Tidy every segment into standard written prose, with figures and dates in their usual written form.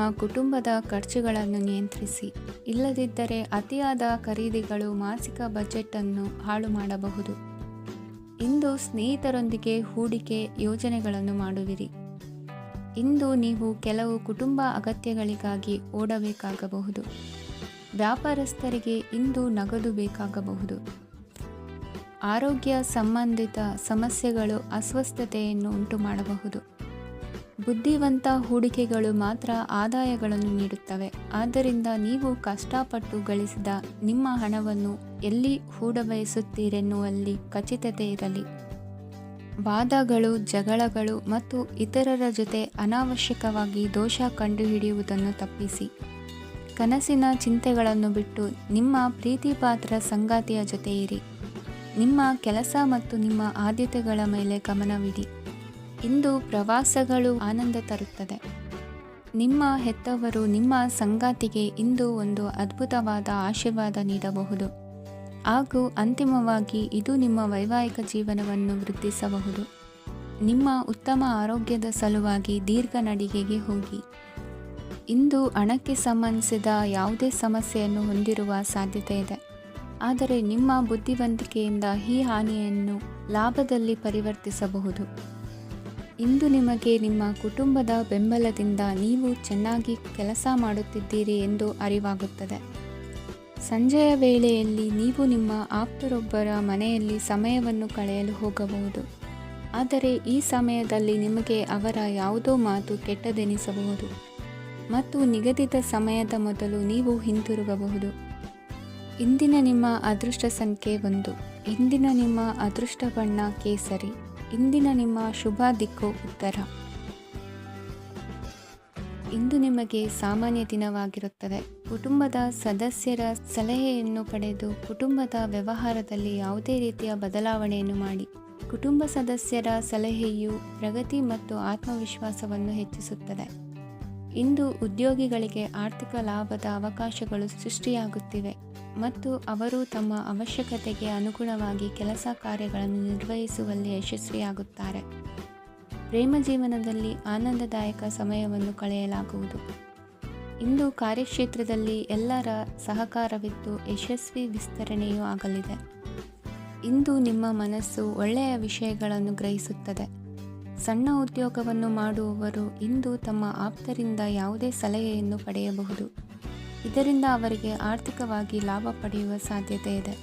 ನಿಮ್ಮ ಕುಟುಂಬದ ಖರ್ಚುಗಳನ್ನು ನಿಯಂತ್ರಿಸಿ. ಇಲ್ಲದಿದ್ದರೆ ಅತಿಯಾದ ಖರೀದಿಗಳು ಮಾಸಿಕ ಬಜೆಟನ್ನು ಹಾಳು ಮಾಡಬಹುದು. ಇಂದು ಸ್ನೇಹಿತರೊಂದಿಗೆ ಹೂಡಿಕೆ ಯೋಜನೆಗಳನ್ನು ಮಾಡುವಿರಿ. ಇಂದು ನೀವು ಕೆಲವು ಕುಟುಂಬ ಅಗತ್ಯಗಳಿಗಾಗಿ ಓಡಬೇಕಾಗಬಹುದು. ವ್ಯಾಪಾರಸ್ಥರಿಗೆ ಇಂದು ನಗದು ಬೇಕಾಗಬಹುದು. ಆರೋಗ್ಯ ಸಂಬಂಧಿತ ಸಮಸ್ಯೆಗಳು ಅಸ್ವಸ್ಥತೆಯನ್ನು ಉಂಟುಮಾಡಬಹುದು. ಬುದ್ಧಿವಂತ ಹೂಡಿಕೆಗಳು ಮಾತ್ರ ಆದಾಯಗಳನ್ನು ನೀಡುತ್ತವೆ. ಆದ್ದರಿಂದ ನೀವು ಕಷ್ಟಪಟ್ಟು ಗಳಿಸಿದ ನಿಮ್ಮ ಹಣವನ್ನು ಎಲ್ಲಿ ಹೂಡಬಯಸುತ್ತೀರೆನ್ನುವಲ್ಲಿ ಖಚಿತತೆ ಇರಲಿ. ವಾದಗಳು, ಜಗಳಗಳು ಮತ್ತು ಇತರರ ಜೊತೆ ಅನಾವಶ್ಯಕವಾಗಿ ದೋಷ ಕಂಡುಹಿಡಿಯುವುದನ್ನು ತಪ್ಪಿಸಿ. ಕನಸಿನ ಚಿಂತೆಗಳನ್ನು ಬಿಟ್ಟು ನಿಮ್ಮ ಪ್ರೀತಿಪಾತ್ರ ಸಂಗಾತಿಯ ಜೊತೆ ಇರಿ. ನಿಮ್ಮ ಕೆಲಸ ಮತ್ತು ನಿಮ್ಮ ಆದ್ಯತೆಗಳ ಮೇಲೆ ಗಮನವಿಡಿ. ಇಂದು ಪ್ರವಾಸಗಳು ಆನಂದ ತರುತ್ತದೆ. ನಿಮ್ಮ ಹೆತ್ತವರು ನಿಮ್ಮ ಸಂಗಾತಿಗೆ ಇಂದು ಒಂದು ಅದ್ಭುತವಾದ ಆಶೀರ್ವಾದ ನೀಡಬಹುದು ಹಾಗೂ ಅಂತಿಮವಾಗಿ ಇದು ನಿಮ್ಮ ವೈವಾಹಿಕ ಜೀವನವನ್ನು ವೃದ್ಧಿಸಬಹುದು. ನಿಮ್ಮ ಉತ್ತಮ ಆರೋಗ್ಯದ ಸಲುವಾಗಿ ದೀರ್ಘ ನಡಿಗೆಗೆ ಹೋಗಿ. ಇಂದು ಹಣಕ್ಕೆ ಸಂಬಂಧಿಸಿದ ಯಾವುದೇ ಸಮಸ್ಯೆಯನ್ನು ಹೊಂದಿರುವ ಸಾಧ್ಯತೆ ಇದೆ. ಆದರೆ ನಿಮ್ಮ ಬುದ್ಧಿವಂತಿಕೆಯಿಂದ ಈ ಹಾನಿಯನ್ನು ಲಾಭದಲ್ಲಿ ಪರಿವರ್ತಿಸಬಹುದು. ಇಂದು ನಿಮಗೆ ನಿಮ್ಮ ಕುಟುಂಬದ ಬೆಂಬಲದಿಂದ ನೀವು ಚೆನ್ನಾಗಿ ಕೆಲಸ ಮಾಡುತ್ತಿದ್ದೀರಿ ಎಂದು ಅರಿವಾಗುತ್ತದೆ. ಸಂಜೆಯ ವೇಳೆಯಲ್ಲಿ ನೀವು ನಿಮ್ಮ ಆಪ್ತರೊಬ್ಬರ ಮನೆಯಲ್ಲಿ ಸಮಯವನ್ನು ಕಳೆಯಲು ಹೋಗಬಹುದು. ಆದರೆ ಈ ಸಮಯದಲ್ಲಿ ನಿಮಗೆ ಅವರ ಯಾವುದೋ ಮಾತು ಕೆಟ್ಟದೆನಿಸಬಹುದು ಮತ್ತು ನಿಗದಿತ ಸಮಯದ ಮೊದಲು ನೀವು ಹಿಂತಿರುಗಬಹುದು. ಇಂದಿನ ನಿಮ್ಮ ಅದೃಷ್ಟ ಸಂಖ್ಯೆ 1. ಇಂದಿನ ನಿಮ್ಮ ಅದೃಷ್ಟ ಬಣ್ಣ ಕೇಸರಿ. ಇಂದಿನ ನಿಮ್ಮ ಶುಭ ದಿಕ್ಕು ಉತ್ತರ. ಇಂದು ನಿಮಗೆ ಸಾಮಾನ್ಯ ದಿನವಾಗಿರುತ್ತದೆ. ಕುಟುಂಬದ ಸದಸ್ಯರ ಸಲಹೆಯನ್ನು ಪಡೆದು ಕುಟುಂಬದ ವ್ಯವಹಾರದಲ್ಲಿ ಯಾವುದೇ ರೀತಿಯ ಬದಲಾವಣೆಯನ್ನು ಮಾಡಿ. ಕುಟುಂಬ ಸದಸ್ಯರ ಸಲಹೆಯು ಪ್ರಗತಿ ಮತ್ತು ಆತ್ಮವಿಶ್ವಾಸವನ್ನು ಹೆಚ್ಚಿಸುತ್ತದೆ. ಇಂದು ಉದ್ಯೋಗಿಗಳಿಗೆ ಆರ್ಥಿಕ ಲಾಭದ ಅವಕಾಶಗಳು ಸೃಷ್ಟಿಯಾಗುತ್ತಿವೆ ಮತ್ತು ಅವರು ತಮ್ಮ ಅವಶ್ಯಕತೆಗೆ ಅನುಗುಣವಾಗಿ ಕೆಲಸ ಕಾರ್ಯಗಳನ್ನು ನಿರ್ವಹಿಸುವಲ್ಲಿ ಯಶಸ್ವಿಯಾಗುತ್ತಾರೆ. ಪ್ರೇಮ ಜೀವನದಲ್ಲಿ ಆನಂದದಾಯಕ ಸಮಯವನ್ನು ಕಳೆಯಲಾಗುವುದು. ಇಂದು ಕಾರ್ಯಕ್ಷೇತ್ರದಲ್ಲಿ ಎಲ್ಲರ ಸಹಕಾರವಿದ್ದು ಯಶಸ್ವಿ ವಿಸ್ತರಣೆಯೂ ಆಗಲಿದೆ. ಇಂದು ನಿಮ್ಮ ಮನಸ್ಸು ಒಳ್ಳೆಯ ವಿಷಯಗಳನ್ನು ಗ್ರಹಿಸುತ್ತದೆ. ಸಣ್ಣ ಉದ್ಯೋಗವನ್ನು ಮಾಡುವವರು ಇಂದು ತಮ್ಮ ಆಪ್ತರಿಂದ ಯಾವುದೇ ಸಲಹೆಯನ್ನು ಪಡೆಯಬಹುದು. ಇದರಿಂದ ಅವರಿಗೆ ಆರ್ಥಿಕವಾಗಿ ಲಾಭ ಪಡೆಯುವ ಸಾಧ್ಯತೆ ಇದೆ.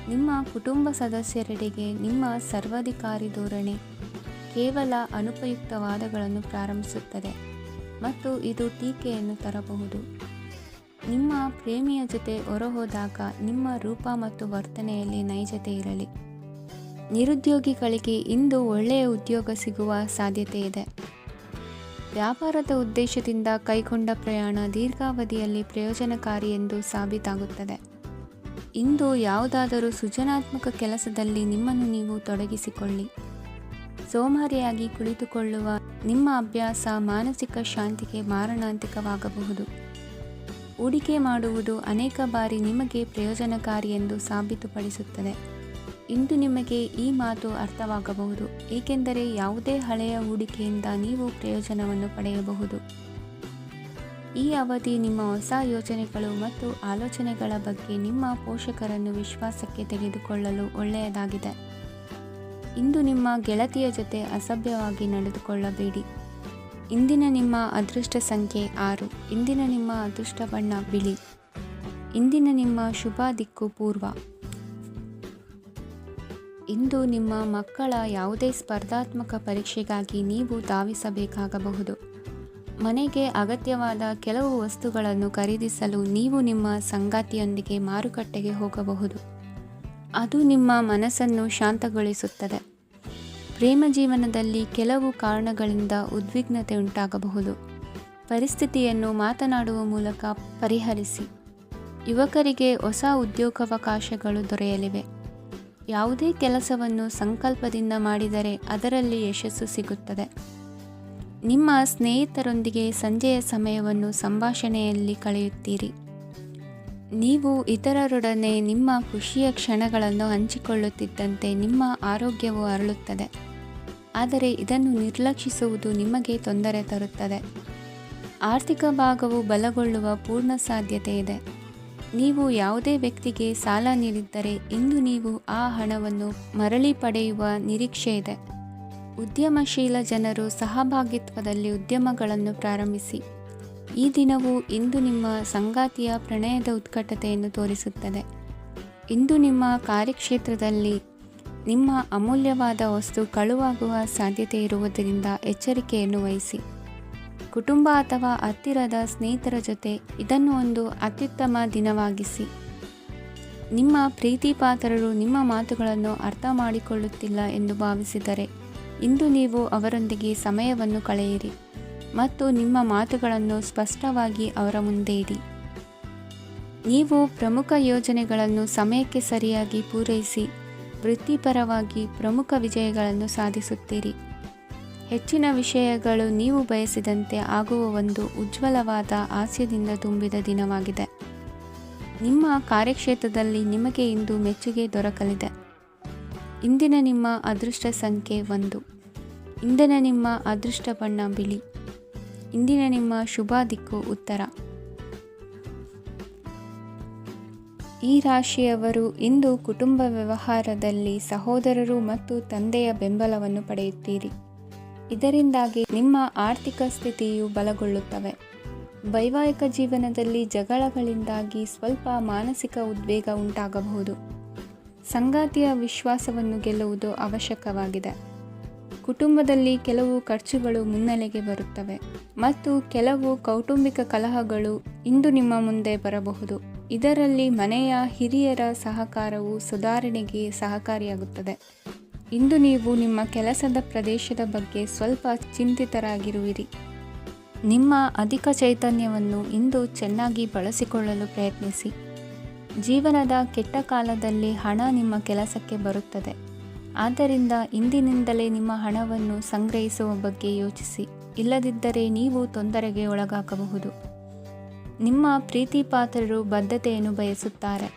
ನಿಮ್ಮ ಕುಟುಂಬ ಸದಸ್ಯರೆಡೆಗೆ ನಿಮ್ಮ ಸರ್ವಾಧಿಕಾರಿ ಧೋರಣೆ ಕೇವಲ ಅನುಪಯುಕ್ತ ವಾದಗಳನ್ನು ಪ್ರಾರಂಭಿಸುತ್ತದೆ ಮತ್ತು ಇದು ಟೀಕೆಯನ್ನು ತರಬಹುದು. ನಿಮ್ಮ ಪ್ರೇಮಿಯ ಜೊತೆ ಹೊರಹೋದಾಗ ನಿಮ್ಮ ರೂಪ ಮತ್ತು ವರ್ತನೆಯಲ್ಲಿ ನೈಜತೆ ಇರಲಿ. ನಿರುದ್ಯೋಗಿಗಳಿಗೆ ಇಂದು ಒಳ್ಳೆಯ ಉದ್ಯೋಗ ಸಿಗುವ ಸಾಧ್ಯತೆ ಇದೆ. ವ್ಯಾಪಾರದ ಉದ್ದೇಶದಿಂದ ಕೈಗೊಂಡ ಪ್ರಯಾಣ ದೀರ್ಘಾವಧಿಯಲ್ಲಿ ಪ್ರಯೋಜನಕಾರಿ ಎಂದು ಸಾಬೀತಾಗುತ್ತದೆ. ಇಂದು ಯಾವುದಾದರೂ ಸೃಜನಾತ್ಮಕ ಕೆಲಸದಲ್ಲಿ ನಿಮ್ಮನ್ನು ನೀವು ತೊಡಗಿಸಿಕೊಳ್ಳಿ. ಸೋಮಾರಿಯಾಗಿ ಕುಳಿತುಕೊಳ್ಳುವ ನಿಮ್ಮ ಅಭ್ಯಾಸ ಮಾನಸಿಕ ಶಾಂತಿಗೆ ಮಾರಣಾಂತಿಕವಾಗಬಹುದು. ಹೂಡಿಕೆ ಮಾಡುವುದು ಅನೇಕ ಬಾರಿ ನಿಮಗೆ ಪ್ರಯೋಜನಕಾರಿ ಎಂದು ಸಾಬೀತುಪಡಿಸುತ್ತದೆ. ಇಂದು ನಿಮಗೆ ಈ ಮಾತು ಅರ್ಥವಾಗಬಹುದು, ಏಕೆಂದರೆ ಯಾವುದೇ ಹಳೆಯ ಹೂಡಿಕೆಯಿಂದ ನೀವು ಪ್ರಯೋಜನವನ್ನು ಪಡೆಯಬಹುದು. ಈ ಅವಧಿ ನಿಮ್ಮ ಹೊಸ ಯೋಜನೆಗಳು ಮತ್ತು ಆಲೋಚನೆಗಳ ಬಗ್ಗೆ ನಿಮ್ಮ ಪೋಷಕರನ್ನು ವಿಶ್ವಾಸಕ್ಕೆ ತೆಗೆದುಕೊಳ್ಳಲು ಒಳ್ಳೆಯದಾಗಿದೆ. ಇಂದು ನಿಮ್ಮ ಗೆಳತಿಯ ಜೊತೆ ಅಸಭ್ಯವಾಗಿ ನಡೆದುಕೊಳ್ಳಬೇಡಿ. ಇಂದಿನ ನಿಮ್ಮ ಅದೃಷ್ಟ ಸಂಖ್ಯೆ 6. ಇಂದಿನ ನಿಮ್ಮ ಅದೃಷ್ಟ ಬಣ್ಣ ಬಿಳಿ. ಇಂದಿನ ನಿಮ್ಮ ಶುಭ ದಿಕ್ಕು ಪೂರ್ವ. ಇಂದು ನಿಮ್ಮ ಮಕ್ಕಳ ಯಾವುದೇ ಸ್ಪರ್ಧಾತ್ಮಕ ಪರೀಕ್ಷೆಗಾಗಿ ನೀವು ಧಾವಿಸಬೇಕಾಗಬಹುದು. ಮನೆಗೆ ಅಗತ್ಯವಾದ ಕೆಲವು ವಸ್ತುಗಳನ್ನು ಖರೀದಿಸಲು ನೀವು ನಿಮ್ಮ ಸಂಗಾತಿಯೊಂದಿಗೆ ಮಾರುಕಟ್ಟೆಗೆ ಹೋಗಬಹುದು. ಅದು ನಿಮ್ಮ ಮನಸ್ಸನ್ನು ಶಾಂತಗೊಳಿಸುತ್ತದೆ. ಪ್ರೇಮ ಜೀವನದಲ್ಲಿ ಕೆಲವು ಕಾರಣಗಳಿಂದ ಉದ್ವಿಗ್ನತೆ ಉಂಟಾಗಬಹುದು. ಪರಿಸ್ಥಿತಿಯನ್ನು ಮಾತನಾಡುವ ಮೂಲಕ ಪರಿಹರಿಸಿ. ಯುವಕರಿಗೆ ಹೊಸ ಉದ್ಯೋಗಾವಕಾಶಗಳು ದೊರೆಯಲಿವೆ. ಯಾವುದೇ ಕೆಲಸವನ್ನು ಸಂಕಲ್ಪದಿಂದ ಮಾಡಿದರೆ ಅದರಲ್ಲಿ ಯಶಸ್ಸು ಸಿಗುತ್ತದೆ. ನಿಮ್ಮ ಸ್ನೇಹಿತರೊಂದಿಗೆ ಸಂಜೆಯ ಸಮಯವನ್ನು ಸಂಭಾಷಣೆಯಲ್ಲಿ ಕಳೆಯುತ್ತೀರಿ. ನೀವು ಇತರರೊಡನೆ ನಿಮ್ಮ ಖುಷಿಯ ಕ್ಷಣಗಳನ್ನು ಹಂಚಿಕೊಳ್ಳುತ್ತಿದ್ದಂತೆ ನಿಮ್ಮ ಆರೋಗ್ಯವು ಅರಳುತ್ತದೆ. ಆದರೆ ಇದನ್ನು ನಿರ್ಲಕ್ಷಿಸುವುದು ನಿಮಗೆ ತೊಂದರೆ ತರುತ್ತದೆ. ಆರ್ಥಿಕ ಭಾಗವು ಬಲಗೊಳ್ಳುವ ಪೂರ್ಣ ಸಾಧ್ಯತೆ ಇದೆ. ನೀವು ಯಾವುದೇ ವ್ಯಕ್ತಿಗೆ ಸಾಲ ನೀಡಿದ್ದರೆ ಇಂದು ನೀವು ಆ ಹಣವನ್ನು ಮರಳಿ ಪಡೆಯುವ ನಿರೀಕ್ಷೆ ಇದೆ. ಉದ್ಯಮಶೀಲ ಜನರು ಸಹಭಾಗಿತ್ವದಲ್ಲಿ ಉದ್ಯಮಗಳನ್ನು ಪ್ರಾರಂಭಿಸಿ. ಈ ದಿನವು ಇಂದು ನಿಮ್ಮ ಸಂಗಾತಿಯ ಪ್ರಣಯದ ಉತ್ಕಟತೆಯನ್ನು ತೋರಿಸುತ್ತದೆ. ಇಂದು ನಿಮ್ಮ ಕಾರ್ಯಕ್ಷೇತ್ರದಲ್ಲಿ ನಿಮ್ಮ ಅಮೂಲ್ಯವಾದ ವಸ್ತು ಕಳುವಾಗುವ ಸಾಧ್ಯತೆ ಇರುವುದರಿಂದ ಎಚ್ಚರಿಕೆಯನ್ನು ವಹಿಸಿ. ಕುಟುಂಬ ಅಥವಾ ಹತ್ತಿರದ ಸ್ನೇಹಿತರ ಜೊತೆ ಇದನ್ನು ಒಂದು ಅತ್ಯುತ್ತಮ ದಿನವಾಗಿಸಿ. ನಿಮ್ಮ ಪ್ರೀತಿಪಾತ್ರರು ನಿಮ್ಮ ಮಾತುಗಳನ್ನು ಅರ್ಥ ಮಾಡಿಕೊಳ್ಳುತ್ತಿಲ್ಲ ಎಂದು ಭಾವಿಸಿದರೆ ಇಂದು ನೀವು ಅವರೊಂದಿಗೆ ಸಮಯವನ್ನು ಕಳೆಯಿರಿ ಮತ್ತು ನಿಮ್ಮ ಮಾತುಗಳನ್ನು ಸ್ಪಷ್ಟವಾಗಿ ಅವರ ಮುಂದೆ ಇಡಿ. ನೀವು ಪ್ರಮುಖ ಯೋಜನೆಗಳನ್ನು ಸಮಯಕ್ಕೆ ಸರಿಯಾಗಿ ಪೂರೈಸಿ ವೃತ್ತಿಪರವಾಗಿ ಪ್ರಮುಖ ವಿಜಯಗಳನ್ನು ಸಾಧಿಸುತ್ತೀರಿ. ಹೆಚ್ಚಿನ ವಿಷಯಗಳು ನೀವು ಬಯಸಿದಂತೆ ಆಗುವ ಒಂದು ಉಜ್ವಲವಾದ ಹಾಸ್ಯದಿಂದ ತುಂಬಿದ ದಿನವಾಗಿದೆ. ನಿಮ್ಮ ಕಾರ್ಯಕ್ಷೇತ್ರದಲ್ಲಿ ನಿಮಗೆ ಇಂದು ಮೆಚ್ಚುಗೆ ದೊರಕಲಿದೆ. ಇಂದಿನ ನಿಮ್ಮ ಅದೃಷ್ಟ ಸಂಖ್ಯೆ 1. ಇಂದಿನ ನಿಮ್ಮ ಅದೃಷ್ಟ ಬಣ್ಣ ಬಿಳಿ. ಇಂದಿನ ನಿಮ್ಮ ಶುಭ ದಿಕ್ಕು ಉತ್ತರ. ಈ ರಾಶಿಯವರು ಇಂದು ಕುಟುಂಬ ವ್ಯವಹಾರದಲ್ಲಿ ಸಹೋದರರು ಮತ್ತು ತಂದೆಯ ಬೆಂಬಲವನ್ನು ಪಡೆಯುತ್ತೀರಿ. ಇದರಿಂದಾಗಿ ನಿಮ್ಮ ಆರ್ಥಿಕ ಸ್ಥಿತಿಯು ಬಲಗೊಳ್ಳುತ್ತವೆ. ವೈವಾಹಿಕ ಜೀವನದಲ್ಲಿ ಜಗಳಗಳಿಂದಾಗಿ ಸ್ವಲ್ಪ ಮಾನಸಿಕ ಉದ್ವೇಗ ಉಂಟಾಗಬಹುದು. ಸಂಗಾತಿಯ ವಿಶ್ವಾಸವನ್ನು ಗೆಲ್ಲುವುದು ಅವಶ್ಯಕವಾಗಿದೆ. ಕುಟುಂಬದಲ್ಲಿ ಕೆಲವು ಖರ್ಚುಗಳು ಮುನ್ನೆಲೆಗೆ ಬರುತ್ತವೆ ಮತ್ತು ಕೆಲವು ಕೌಟುಂಬಿಕ ಕಲಹಗಳು ಇಂದು ನಿಮ್ಮ ಮುಂದೆ ಬರಬಹುದು. ಇದರಲ್ಲಿ ಮನೆಯ ಹಿರಿಯರ ಸಹಕಾರವು ಸುಧಾರಣೆಗೆ ಸಹಕಾರಿಯಾಗುತ್ತದೆ. ಇಂದು ನೀವು ನಿಮ್ಮ ಕೆಲಸದ ಪ್ರದೇಶದ ಬಗ್ಗೆ ಸ್ವಲ್ಪ ಚಿಂತಿತರಾಗಿರುವಿರಿ. ನಿಮ್ಮ ಅಧಿಕ ಚೈತನ್ಯವನ್ನು ಇಂದು ಚೆನ್ನಾಗಿ ಬಳಸಿಕೊಳ್ಳಲು ಪ್ರಯತ್ನಿಸಿ. ಜೀವನದ ಕೆಟ್ಟ ಕಾಲದಲ್ಲಿ ಹಣ ನಿಮ್ಮ ಕೆಲಸಕ್ಕೆ ಬರುತ್ತದೆ. ಆದ್ದರಿಂದ ಇಂದಿನಿಂದಲೇ ನಿಮ್ಮ ಹಣವನ್ನು ಸಂಗ್ರಹಿಸುವ ಬಗ್ಗೆ ಯೋಚಿಸಿ. ಇಲ್ಲದಿದ್ದರೆ ನೀವು ತೊಂದರೆಗೆ ಒಳಗಾಗಬಹುದು. ನಿಮ್ಮ ಪ್ರೀತಿಪಾತ್ರರು ಬದ್ಧತೆಯನ್ನು ಬಯಸುತ್ತಾರೆ.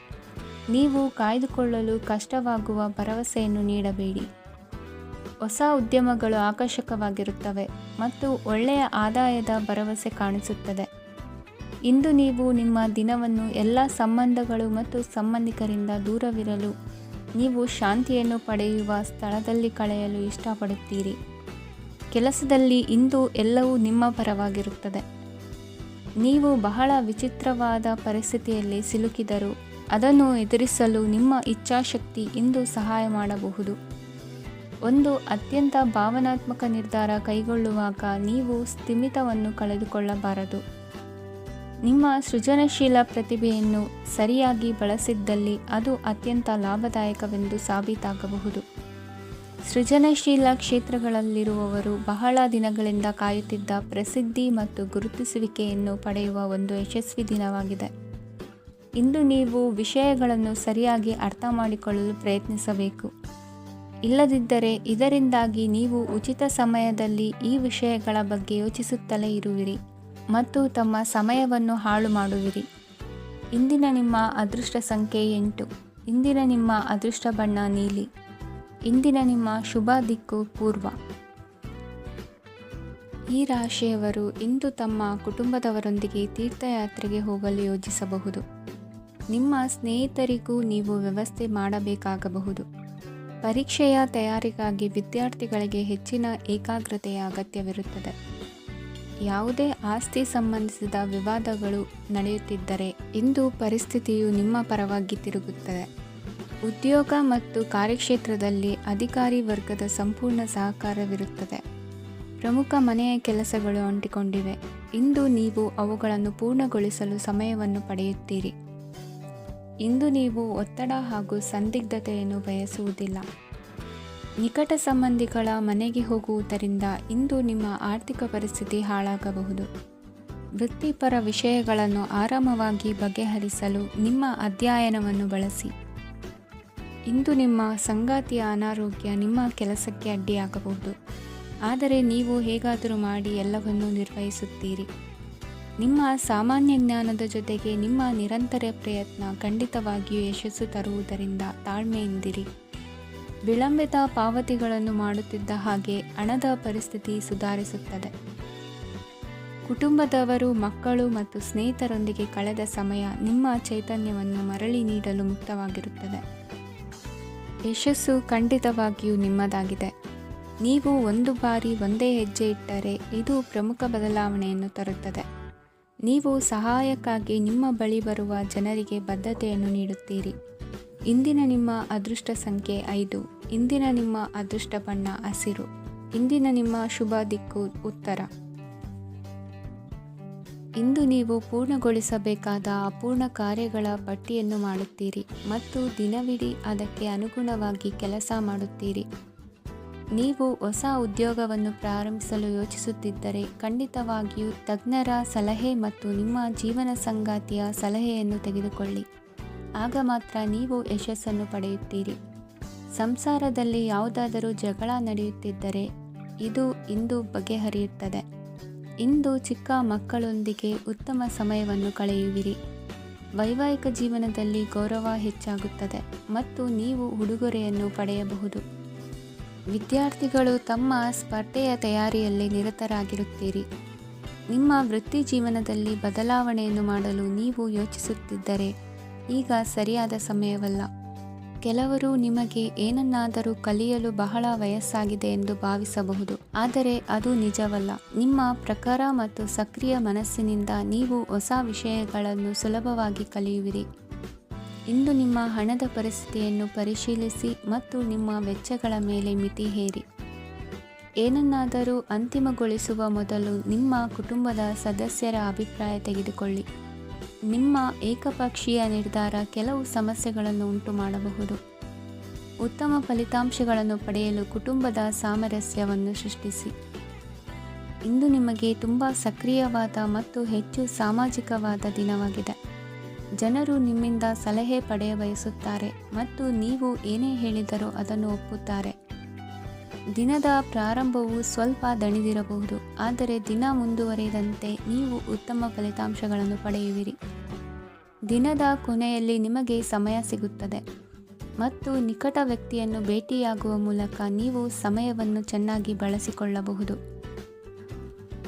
ನೀವು ಕಾಯ್ದುಕೊಳ್ಳಲು ಕಷ್ಟವಾಗುವ ಭರವಸೆಯನ್ನು ನೀಡಬೇಡಿ. ಹೊಸ ಉದ್ಯಮಗಳು ಆಕರ್ಷಕವಾಗಿರುತ್ತವೆ ಮತ್ತು ಒಳ್ಳೆಯ ಆದಾಯದ ಭರವಸೆ ಕಾಣಿಸುತ್ತದೆ. ಇಂದು ನೀವು ನಿಮ್ಮ ದಿನವನ್ನು ಎಲ್ಲ ಸಂಬಂಧಗಳು ಮತ್ತು ಸಂಬಂಧಿಕರಿಂದ ದೂರವಿರಲು ನೀವು ಶಾಂತಿಯನ್ನು ಪಡೆಯುವ ಸ್ಥಳದಲ್ಲಿ ಕಳೆಯಲು ಇಷ್ಟಪಡುತ್ತೀರಿ. ಕೆಲಸದಲ್ಲಿ ಇಂದು ಎಲ್ಲವೂ ನಿಮ್ಮ ಪರವಾಗಿರುತ್ತದೆ. ನೀವು ಬಹಳ ವಿಚಿತ್ರವಾದ ಪರಿಸ್ಥಿತಿಯಲ್ಲಿ ಸಿಲುಕಿದರೂ ಅದನ್ನು ಎದುರಿಸಲು ನಿಮ್ಮ ಇಚ್ಛಾಶಕ್ತಿ ಇಂದು ಸಹಾಯ ಮಾಡಬಹುದು. ಒಂದು ಅತ್ಯಂತ ಭಾವನಾತ್ಮಕ ನಿರ್ಧಾರ ಕೈಗೊಳ್ಳುವಾಗ ನೀವು ಸ್ಥಿಮಿತವನ್ನು ಕಳೆದುಕೊಳ್ಳಬಾರದು. ನಿಮ್ಮ ಸೃಜನಶೀಲ ಪ್ರತಿಭೆಯನ್ನು ಸರಿಯಾಗಿ ಬಳಸಿದ್ದಲ್ಲಿ ಅದು ಅತ್ಯಂತ ಲಾಭದಾಯಕವೆಂದು ಸಾಬೀತಾಗಬಹುದು. ಸೃಜನಶೀಲ ಕ್ಷೇತ್ರಗಳಲ್ಲಿರುವವರು ಬಹಳ ದಿನಗಳಿಂದ ಕಾಯುತ್ತಿದ್ದ ಪ್ರಸಿದ್ಧಿ ಮತ್ತು ಗುರುತಿಸುವಿಕೆಯನ್ನು ಪಡೆಯುವ ಒಂದು ಯಶಸ್ವಿ ದಿನವಾಗಿದೆ. ಇಂದು ನೀವು ವಿಷಯಗಳನ್ನು ಸರಿಯಾಗಿ ಅರ್ಥ ಮಾಡಿಕೊಳ್ಳಲು ಪ್ರಯತ್ನಿಸಬೇಕು. ಇಲ್ಲದಿದ್ದರೆ ಇದರಿಂದಾಗಿ ನೀವು ಉಚಿತ ಸಮಯದಲ್ಲಿ ಈ ವಿಷಯಗಳ ಬಗ್ಗೆ ಯೋಚಿಸುತ್ತಲೇ ಇರುವಿರಿ ಮತ್ತು ತಮ್ಮ ಸಮಯವನ್ನು ಹಾಳು ಮಾಡುವಿರಿ. ಇಂದಿನ ನಿಮ್ಮ ಅದೃಷ್ಟ ಸಂಖ್ಯೆ 8. ಇಂದಿನ ನಿಮ್ಮ ಅದೃಷ್ಟ ಬಣ್ಣ ನೀಲಿ. ಇಂದಿನ ನಿಮ್ಮ ಶುಭ ದಿಕ್ಕು ಪೂರ್ವ. ಈ ರಾಶಿಯವರು ಇಂದು ತಮ್ಮ ಕುಟುಂಬದವರೊಂದಿಗೆ ತೀರ್ಥಯಾತ್ರೆಗೆ ಹೋಗಲು ಯೋಜಿಸಬಹುದು. ನಿಮ್ಮ ಸ್ನೇಹಿತರಿಗೂ ನೀವು ವ್ಯವಸ್ಥೆ ಮಾಡಬೇಕಾಗಬಹುದು. ಪರೀಕ್ಷೆಯ ತಯಾರಿಗಾಗಿ ವಿದ್ಯಾರ್ಥಿಗಳಿಗೆ ಹೆಚ್ಚಿನ ಏಕಾಗ್ರತೆಯ ಅಗತ್ಯವಿರುತ್ತದೆ. ಯಾವುದೇ ಆಸ್ತಿ ಸಂಬಂಧಿಸಿದ ವಿವಾದಗಳು ನಡೆಯುತ್ತಿದ್ದರೆ ಇಂದು ಪರಿಸ್ಥಿತಿಯು ನಿಮ್ಮ ಪರವಾಗಿ ತಿರುಗುತ್ತದೆ. ಉದ್ಯೋಗ ಮತ್ತು ಕಾರ್ಯಕ್ಷೇತ್ರದಲ್ಲಿ ಅಧಿಕಾರಿ ವರ್ಗದ ಸಂಪೂರ್ಣ ಸಹಕಾರವಿರುತ್ತದೆ. ಪ್ರಮುಖ ಮನೆಯ ಕೆಲಸಗಳು ಅಂಟಿಕೊಂಡಿವೆ. ಇಂದು ನೀವು ಅವುಗಳನ್ನು ಪೂರ್ಣಗೊಳಿಸಲು ಸಮಯವನ್ನು ಪಡೆಯುತ್ತೀರಿ. ಇಂದು ನೀವು ಒತ್ತಡ ಹಾಗೂ ಸಂದಿಗ್ಧತೆಯನ್ನು ಬಯಸುವುದಿಲ್ಲ. ನಿಕಟ ಸಂಬಂಧಿಗಳ ಮನೆಗೆ ಹೋಗುವುದರಿಂದ ಇಂದು ನಿಮ್ಮ ಆರ್ಥಿಕ ಪರಿಸ್ಥಿತಿ ಹಾಳಾಗಬಹುದು. ವೃತ್ತಿಪರ ವಿಷಯಗಳನ್ನು ಆರಾಮವಾಗಿ ಬಗೆಹರಿಸಲು ನಿಮ್ಮ ಅಧ್ಯಯನವನ್ನು ಬಳಸಿ. ಇಂದು ನಿಮ್ಮ ಸಂಗಾತಿಯ ಅನಾರೋಗ್ಯ ನಿಮ್ಮ ಕೆಲಸಕ್ಕೆ ಅಡ್ಡಿಯಾಗಬಹುದು, ಆದರೆ ನೀವು ಹೇಗಾದರೂ ಮಾಡಿ ಎಲ್ಲವನ್ನೂ ನಿರ್ವಹಿಸುತ್ತೀರಿ. ನಿಮ್ಮ ಸಾಮಾನ್ಯ ಜ್ಞಾನದ ಜೊತೆಗೆ ನಿಮ್ಮ ನಿರಂತರ ಪ್ರಯತ್ನ ಖಂಡಿತವಾಗಿಯೂ ಯಶಸ್ಸು ತರುವುದರಿಂದ ತಾಳ್ಮೆಯಿಂದಿರಿ. ವಿಳಂಬಿತ ಪಾವತಿಗಳನ್ನು ಮಾಡುತ್ತಿದ್ದ ಹಾಗೆ ಹಣದ ಪರಿಸ್ಥಿತಿ ಸುಧಾರಿಸುತ್ತದೆ. ಕುಟುಂಬದವರು, ಮಕ್ಕಳು ಮತ್ತು ಸ್ನೇಹಿತರೊಂದಿಗೆ ಕಳೆದ ಸಮಯ ನಿಮ್ಮ ಚೈತನ್ಯವನ್ನು ಮರಳಿ ನೀಡಲು ಮುಕ್ತವಾಗಿರುತ್ತದೆ. ಯಶಸ್ಸು ಖಂಡಿತವಾಗಿಯೂ ನಿಮ್ಮದಾಗಿದೆ. ನೀವು ಒಂದು ಬಾರಿ ಒಂದೇ ಹೆಜ್ಜೆ ಇಟ್ಟರೆ ಇದು ಪ್ರಮುಖ ಬದಲಾವಣೆಯನ್ನು ತರುತ್ತದೆ. ನೀವು ಸಹಾಯಕ್ಕಾಗಿ ನಿಮ್ಮ ಬಳಿ ಬರುವ ಜನರಿಗೆ ಬದ್ಧತೆಯನ್ನು ನೀಡುತ್ತೀರಿ. ಇಂದಿನ ನಿಮ್ಮ ಅದೃಷ್ಟ ಸಂಖ್ಯೆ 5. ಇಂದಿನ ನಿಮ್ಮ ಅದೃಷ್ಟ ಬಣ್ಣ ಹಸಿರು. ಇಂದಿನ ನಿಮ್ಮ ಶುಭ ದಿಕ್ಕು ಉತ್ತರ. ಇಂದು ನೀವು ಪೂರ್ಣಗೊಳಿಸಬೇಕಾದ ಅಪೂರ್ಣ ಕಾರ್ಯಗಳ ಪಟ್ಟಿಯನ್ನು ಮಾಡುತ್ತೀರಿ ಮತ್ತು ದಿನವಿಡೀ ಅದಕ್ಕೆ ಅನುಗುಣವಾಗಿ ಕೆಲಸ ಮಾಡುತ್ತೀರಿ. ನೀವು ಹೊಸ ಉದ್ಯೋಗವನ್ನು ಪ್ರಾರಂಭಿಸಲು ಯೋಚಿಸುತ್ತಿದ್ದರೆ ಖಂಡಿತವಾಗಿಯೂ ತಜ್ಞರ ಸಲಹೆ ಮತ್ತು ನಿಮ್ಮ ಜೀವನ ಸಂಗಾತಿಯ ಸಲಹೆಯನ್ನು ತೆಗೆದುಕೊಳ್ಳಿ. ಆಗ ಮಾತ್ರ ನೀವು ಯಶಸ್ಸನ್ನು ಪಡೆಯುತ್ತೀರಿ. ಸಂಸಾರದಲ್ಲಿ ಯಾವುದಾದರೂ ಜಗಳ ನಡೆಯುತ್ತಿದ್ದರೆ ಇದು ಇಂದು ಬಗೆಹರಿಯುತ್ತದೆ. ಇಂದು ಚಿಕ್ಕ ಮಕ್ಕಳೊಂದಿಗೆ ಉತ್ತಮ ಸಮಯವನ್ನು ಕಳೆಯುವಿರಿ. ವೈವಾಹಿಕ ಜೀವನದಲ್ಲಿ ಗೌರವ ಹೆಚ್ಚಾಗುತ್ತದೆ ಮತ್ತು ನೀವು ಉಡುಗೊರೆಯನ್ನು ಪಡೆಯಬಹುದು. ವಿದ್ಯಾರ್ಥಿಗಳು ತಮ್ಮ ಸ್ಪರ್ಧೆಯ ತಯಾರಿಯಲ್ಲಿ ನಿರತರಾಗಿರುತ್ತೀರಿ. ನಿಮ್ಮ ವೃತ್ತಿ ಜೀವನದಲ್ಲಿ ಬದಲಾವಣೆಯನ್ನು ಮಾಡಲು ನೀವು ಯೋಚಿಸುತ್ತಿದ್ದರೆ ಈಗ ಸರಿಯಾದ ಸಮಯವಲ್ಲ. ಕೆಲವರು ನಿಮಗೆ ಏನನ್ನಾದರೂ ಕಲಿಯಲು ಬಹಳ ವಯಸ್ಸಾಗಿದೆ ಎಂದು ಭಾವಿಸಬಹುದು, ಆದರೆ ಅದು ನಿಜವಲ್ಲ. ನಿಮ್ಮ ಪ್ರಖರ ಮತ್ತು ಸಕ್ರಿಯ ಮನಸ್ಸಿನಿಂದ ನೀವು ಹೊಸ ವಿಷಯಗಳನ್ನು ಸುಲಭವಾಗಿ ಕಲಿಯುವಿರಿ. ಇಂದು ನಿಮ್ಮ ಹಣದ ಪರಿಸ್ಥಿತಿಯನ್ನು ಪರಿಶೀಲಿಸಿ ಮತ್ತು ನಿಮ್ಮ ವೆಚ್ಚಗಳ ಮೇಲೆ ಮಿತಿ ಹೇರಿ. ಏನನ್ನಾದರೂ ಅಂತಿಮಗೊಳಿಸುವ ಮೊದಲು ನಿಮ್ಮ ಕುಟುಂಬದ ಸದಸ್ಯರ ಅಭಿಪ್ರಾಯ ತೆಗೆದುಕೊಳ್ಳಿ. ನಿಮ್ಮ ಏಕಪಕ್ಷೀಯ ನಿರ್ಧಾರ ಕೆಲವು ಸಮಸ್ಯೆಗಳನ್ನು ಉಂಟು ಮಾಡಬಹುದು. ಉತ್ತಮ ಫಲಿತಾಂಶಗಳನ್ನು ಪಡೆಯಲು ಕುಟುಂಬದ ಸಾಮರಸ್ಯವನ್ನು ಸೃಷ್ಟಿಸಿ. ಇಂದು ನಿಮಗೆ ತುಂಬ ಸಕ್ರಿಯವಾದ ಮತ್ತು ಹೆಚ್ಚು ಸಾಮಾಜಿಕವಾದ ದಿನವಾಗಿದೆ. ಜನರು ನಿಮ್ಮಿಂದ ಸಲಹೆ ಪಡೆಯ ಬಯಸುತ್ತಾರೆ ಮತ್ತು ನೀವು ಏನೇ ಹೇಳಿದರೂ ಅದನ್ನು ಒಪ್ಪುತ್ತಾರೆ. ದಿನದ ಪ್ರಾರಂಭವು ಸ್ವಲ್ಪ ದಣಿದಿರಬಹುದು, ಆದರೆ ದಿನ ಮುಂದುವರಿದಂತೆ ನೀವು ಉತ್ತಮ ಫಲಿತಾಂಶಗಳನ್ನು ಪಡೆಯುವಿರಿ. ದಿನದ ಕೊನೆಯಲ್ಲಿ ನಿಮಗೆ ಸಮಯ ಸಿಗುತ್ತದೆ ಮತ್ತು ನಿಕಟ ವ್ಯಕ್ತಿಯನ್ನು ಭೇಟಿಯಾಗುವ ಮೂಲಕ ನೀವು ಸಮಯವನ್ನು ಚೆನ್ನಾಗಿ ಬಳಸಿಕೊಳ್ಳಬಹುದು.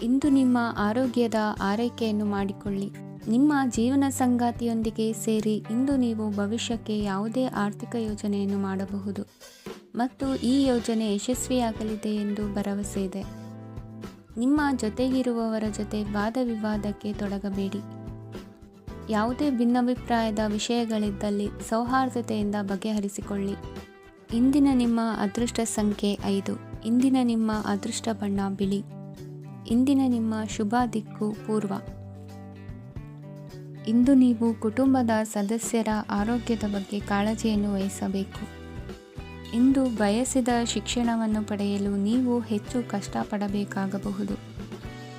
ಇಂದು ನಿಮ್ಮ ಆರೋಗ್ಯದ ಆರೈಕೆಯನ್ನು ಮಾಡಿಕೊಳ್ಳಿ. ನಿಮ್ಮ ಜೀವನ ಸಂಗಾತಿಯೊಂದಿಗೆ ಸೇರಿ ಇಂದು ನೀವು ಭವಿಷ್ಯಕ್ಕೆ ಯಾವುದೇ ಆರ್ಥಿಕ ಯೋಜನೆಯನ್ನು ಮಾಡಬಹುದು ಮತ್ತು ಈ ಯೋಜನೆ ಯಶಸ್ವಿಯಾಗಲಿದೆ ಎಂದು ಭರವಸೆ ಇದೆ. ನಿಮ್ಮ ಜೊತೆಗಿರುವವರ ಜೊತೆ ವಾದ ವಿವಾದಕ್ಕೆ ತೊಡಗಬೇಡಿ. ಯಾವುದೇ ಭಿನ್ನಾಭಿಪ್ರಾಯದ ವಿಷಯಗಳಿದ್ದಲ್ಲಿ ಸೌಹಾರ್ದತೆಯಿಂದ ಬಗೆಹರಿಸಿಕೊಳ್ಳಿ. ಇಂದಿನ ನಿಮ್ಮ ಅದೃಷ್ಟ ಸಂಖ್ಯೆ 5. ಇಂದಿನ ನಿಮ್ಮ ಅದೃಷ್ಟ ಬಣ್ಣ ಬಿಳಿ. ಇಂದಿನ ನಿಮ್ಮ ಶುಭ ದಿಕ್ಕು ಪೂರ್ವ. ಇಂದು ನೀವು ಕುಟುಂಬದ ಸದಸ್ಯರ ಆರೋಗ್ಯದ ಬಗ್ಗೆ ಕಾಳಜಿಯನ್ನು ವಹಿಸಬೇಕು. ಇಂದು ಬಯಸಿದ ಶಿಕ್ಷಣವನ್ನು ಪಡೆಯಲು ನೀವು ಹೆಚ್ಚು ಕಷ್ಟಪಡಬೇಕಾಗಬಹುದು.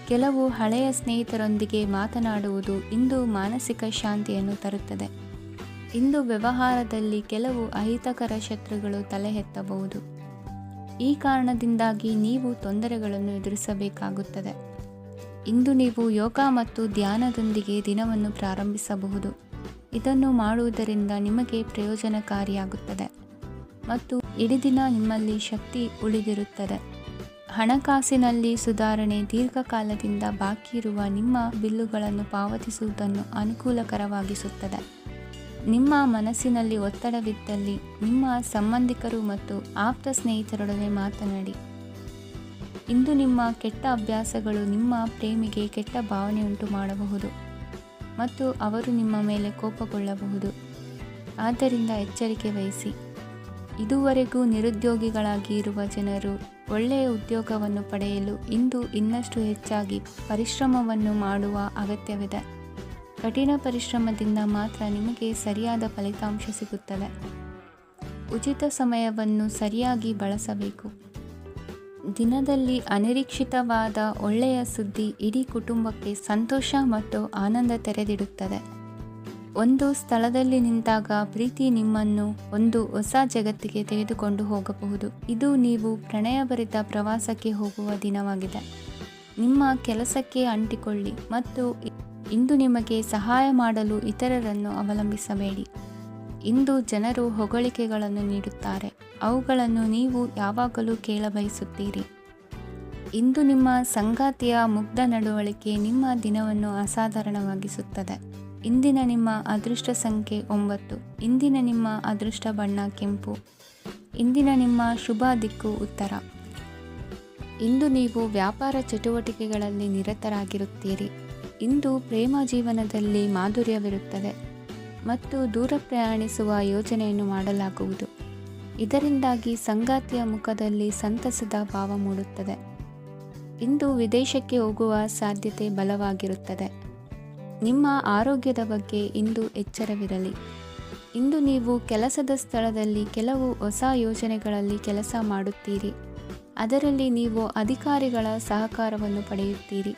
ಕೆಲವು ಹಳೆಯ ಸ್ನೇಹಿತರೊಂದಿಗೆ ಮಾತನಾಡುವುದು ಇಂದು ಮಾನಸಿಕ ಶಾಂತಿಯನ್ನು ತರುತ್ತದೆ. ಇಂದು ವ್ಯವಹಾರದಲ್ಲಿ ಕೆಲವು ಅಹಿತಕರ ಶತ್ರುಗಳು ತಲೆ ಎತ್ತಬಹುದು. ಈ ಕಾರಣದಿಂದಾಗಿ ನೀವು ತೊಂದರೆಗಳನ್ನು ಎದುರಿಸಬೇಕಾಗುತ್ತದೆ. ಇಂದು ನೀವು ಯೋಗ ಮತ್ತು ಧ್ಯಾನದೊಂದಿಗೆ ದಿನವನ್ನು ಪ್ರಾರಂಭಿಸಬಹುದು. ಇದನ್ನು ಮಾಡುವುದರಿಂದ ನಿಮಗೆ ಪ್ರಯೋಜನಕಾರಿಯಾಗುತ್ತದೆ ಮತ್ತು ಇಡೀ ದಿನ ನಿಮ್ಮಲ್ಲಿ ಶಕ್ತಿ ಉಳಿದಿರುತ್ತದೆ. ಹಣಕಾಸಿನಲ್ಲಿ ಸುಧಾರಣೆ ದೀರ್ಘಕಾಲದಿಂದ ಬಾಕಿ ಇರುವ ನಿಮ್ಮ ಬಿಲ್ಲುಗಳನ್ನು ಪಾವತಿಸುವುದನ್ನು ಅನುಕೂಲಕರವಾಗಿಸುತ್ತದೆ. ನಿಮ್ಮ ಮನಸ್ಸಿನಲ್ಲಿ ಒತ್ತಡವಿದ್ದಲ್ಲಿ ನಿಮ್ಮ ಸಂಬಂಧಿಕರು ಮತ್ತು ಆಪ್ತ ಸ್ನೇಹಿತರೊಡನೆ ಮಾತನಾಡಿ. ಇಂದು ನಿಮ್ಮ ಕೆಟ್ಟ ಅಭ್ಯಾಸಗಳು ನಿಮ್ಮ ಪ್ರೇಮಿಗೆ ಕೆಟ್ಟ ಭಾವನೆಯುಂಟು ಮಾಡಬಹುದು ಮತ್ತು ಅವರು ನಿಮ್ಮ ಮೇಲೆ ಕೋಪಗೊಳ್ಳಬಹುದು. ಆದ್ದರಿಂದ ಎಚ್ಚರಿಕೆ ವಹಿಸಿ. ಇದುವರೆಗೂ ನಿರುದ್ಯೋಗಿಗಳಾಗಿ ಇರುವ ಜನರು ಒಳ್ಳೆಯ ಉದ್ಯೋಗವನ್ನು ಪಡೆಯಲು ಇಂದು ಇನ್ನಷ್ಟು ಹೆಚ್ಚಾಗಿ ಪರಿಶ್ರಮವನ್ನು ಮಾಡುವ ಅಗತ್ಯವಿದೆ. ಕಠಿಣ ಪರಿಶ್ರಮದಿಂದ ಮಾತ್ರ ನಿಮಗೆ ಸರಿಯಾದ ಫಲಿತಾಂಶ ಸಿಗುತ್ತದೆ. ಉಚಿತ ಸಮಯವನ್ನು ಸರಿಯಾಗಿ ಬಳಸಬೇಕು. ದಿನದಲ್ಲಿ ಅನಿರೀಕ್ಷಿತವಾದ ಒಳ್ಳೆಯ ಸುದ್ದಿ ಇಡೀ ಕುಟುಂಬಕ್ಕೆ ಸಂತೋಷ ಮತ್ತು ಆನಂದ ತೆರೆದಿಡುತ್ತದೆ. ಒಂದು ಸ್ಥಳದಲ್ಲಿ ನಿಂತಾಗ ಪ್ರೀತಿ ನಿಮ್ಮನ್ನು ಒಂದು ಹೊಸ ಜಗತ್ತಿಗೆ ತೆಗೆದುಕೊಂಡು ಹೋಗಬಹುದು. ಇದು ನೀವು ಪ್ರಣಯಭರಿತ ಪ್ರವಾಸಕ್ಕೆ ಹೋಗುವ ದಿನವಾಗಿದೆ. ನಿಮ್ಮ ಕೆಲಸಕ್ಕೆ ಅಂಟಿಕೊಳ್ಳಿ ಮತ್ತು ಇಂದು ನಿಮಗೆ ಸಹಾಯ ಮಾಡಲು ಇತರರನ್ನು ಅವಲಂಬಿಸಬೇಡಿ. ಇಂದು ಜನರು ಹೊಗಳಿಕೆಗಳನ್ನು ನೀಡುತ್ತಾರೆ, ಅವುಗಳನ್ನು ನೀವು ಯಾವಾಗಲೂ ಕೇಳಬಯಸುತ್ತೀರಿ. ಇಂದು ನಿಮ್ಮ ಸಂಗಾತಿಯ ಮುಗ್ಧ ನಡವಳಿಕೆ ನಿಮ್ಮ ದಿನವನ್ನು ಅಸಾಧಾರಣವಾಗಿಸುತ್ತದೆ. ಇಂದಿನ ನಿಮ್ಮ ಅದೃಷ್ಟ ಸಂಖ್ಯೆ 9. ಇಂದಿನ ನಿಮ್ಮ ಅದೃಷ್ಟ ಬಣ್ಣ ಕೆಂಪು. ಇಂದಿನ ನಿಮ್ಮ ಶುಭ ದಿಕ್ಕು ಉತ್ತರ. ಇಂದು ನೀವು ವ್ಯಾಪಾರ ಚಟುವಟಿಕೆಗಳಲ್ಲಿ ನಿರತರಾಗಿರುತ್ತೀರಿ. ಇಂದು ಪ್ರೇಮ ಜೀವನದಲ್ಲಿ ಮಾಧುರ್ಯವಿರುತ್ತದೆ ಮತ್ತು ದೂರ ಪ್ರಯಾಣಿಸುವ ಯೋಜನೆಯನ್ನು ಮಾಡಲಾಗುವುದು. ಇದರಿಂದಾಗಿ ಸಂಗಾತಿಯ ಮುಖದಲ್ಲಿ ಸಂತಸದ ಭಾವ ಮೂಡುತ್ತದೆ. ಇಂದು ವಿದೇಶಕ್ಕೆ ಹೋಗುವ ಸಾಧ್ಯತೆ ಬಲವಾಗಿರುತ್ತದೆ. ನಿಮ್ಮ ಆರೋಗ್ಯದ ಬಗ್ಗೆ ಇಂದು ಎಚ್ಚರವಿರಲಿ. ಇಂದು ನೀವು ಕೆಲಸದ ಸ್ಥಳದಲ್ಲಿ ಕೆಲವು ಹೊಸ ಯೋಜನೆಗಳಲ್ಲಿ ಕೆಲಸ ಮಾಡುತ್ತೀರಿ. ಅದರಲ್ಲಿ ನೀವು ಅಧಿಕಾರಿಗಳ ಸಹಕಾರವನ್ನು ಪಡೆಯುತ್ತೀರಿ.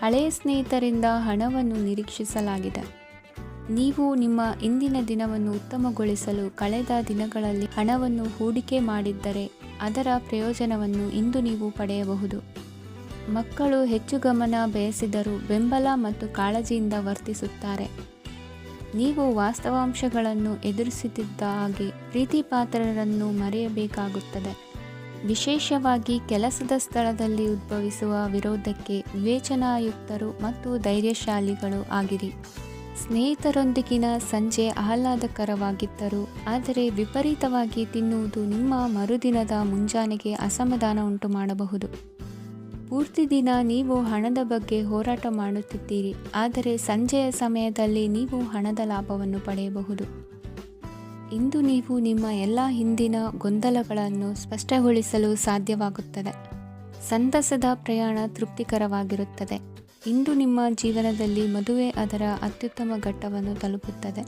ಹಳೆಯ ಸ್ನೇಹಿತರಿಂದ ಹಣವನ್ನು ನಿರೀಕ್ಷಿಸಲಾಗಿದೆ. ನೀವು ನಿಮ್ಮ ಇಂದಿನ ದಿನವನ್ನು ಉತ್ತಮಗೊಳಿಸಲು ಕಳೆದ ದಿನಗಳಲ್ಲಿ ಹಣವನ್ನು ಹೂಡಿಕೆ ಮಾಡಿದ್ದರೆ ಅದರ ಪ್ರಯೋಜನವನ್ನು ಇಂದು ನೀವು ಪಡೆಯಬಹುದು. ಮಕ್ಕಳು ಹೆಚ್ಚು ಗಮನ ಬಯಸಿದರೂ ಬೆಂಬಲ ಮತ್ತು ಕಾಳಜಿಯಿಂದ ವರ್ತಿಸುತ್ತಾರೆ. ನೀವು ವಾಸ್ತವಾಂಶಗಳನ್ನು ಎದುರಿಸುತ್ತಿದ್ದ ಹಾಗೆ ಪ್ರೀತಿಪಾತ್ರರನ್ನು ಮರೆಯಬೇಕಾಗುತ್ತದೆ. ವಿಶೇಷವಾಗಿ ಕೆಲಸದ ಸ್ಥಳದಲ್ಲಿ ಉದ್ಭವಿಸುವ ವಿರೋಧಕ್ಕೆ ವಿವೇಚನಾಯುಕ್ತರು ಮತ್ತು ಧೈರ್ಯಶಾಲಿಗಳು ಆಗಿರಿ. ಸ್ನೇಹಿತರೊಂದಿಗಿನ ಸಂಜೆ ಆಹ್ಲಾದಕರವಾಗಿದ್ದರೂ ಆದರೆ ವಿಪರೀತವಾಗಿ ತಿನ್ನುವುದು ನಿಮ್ಮ ಮರುದಿನದ ಮುಂಜಾನೆಗೆ ಅಸಮಾಧಾನ ಉಂಟು ಮಾಡಬಹುದು. ಪೂರ್ತಿ ದಿನ ನೀವು ಹಣದ ಬಗ್ಗೆ ಹೋರಾಟ ಮಾಡುತ್ತಿದ್ದೀರಿ, ಆದರೆ ಸಂಜೆಯ ಸಮಯದಲ್ಲಿ ನೀವು ಹಣದ ಲಾಭವನ್ನು ಪಡೆಯಬಹುದು. ಇಂದು ನೀವು ನಿಮ್ಮ ಎಲ್ಲ ಹಿಂದಿನ ಗೊಂದಲಗಳನ್ನು ಸ್ಪಷ್ಟಗೊಳಿಸಲು ಸಾಧ್ಯವಾಗುತ್ತದೆ. ಸಂತಸದ ಪ್ರಯಾಣ ತೃಪ್ತಿಕರವಾಗಿರುತ್ತದೆ. ಇಂದು ನಿಮ್ಮ ಜೀವನದಲ್ಲಿ ಮದುವೆ ಅದರ ಅತ್ಯುತ್ತಮ ಘಟ್ಟವನ್ನು ತಲುಪುತ್ತದೆ.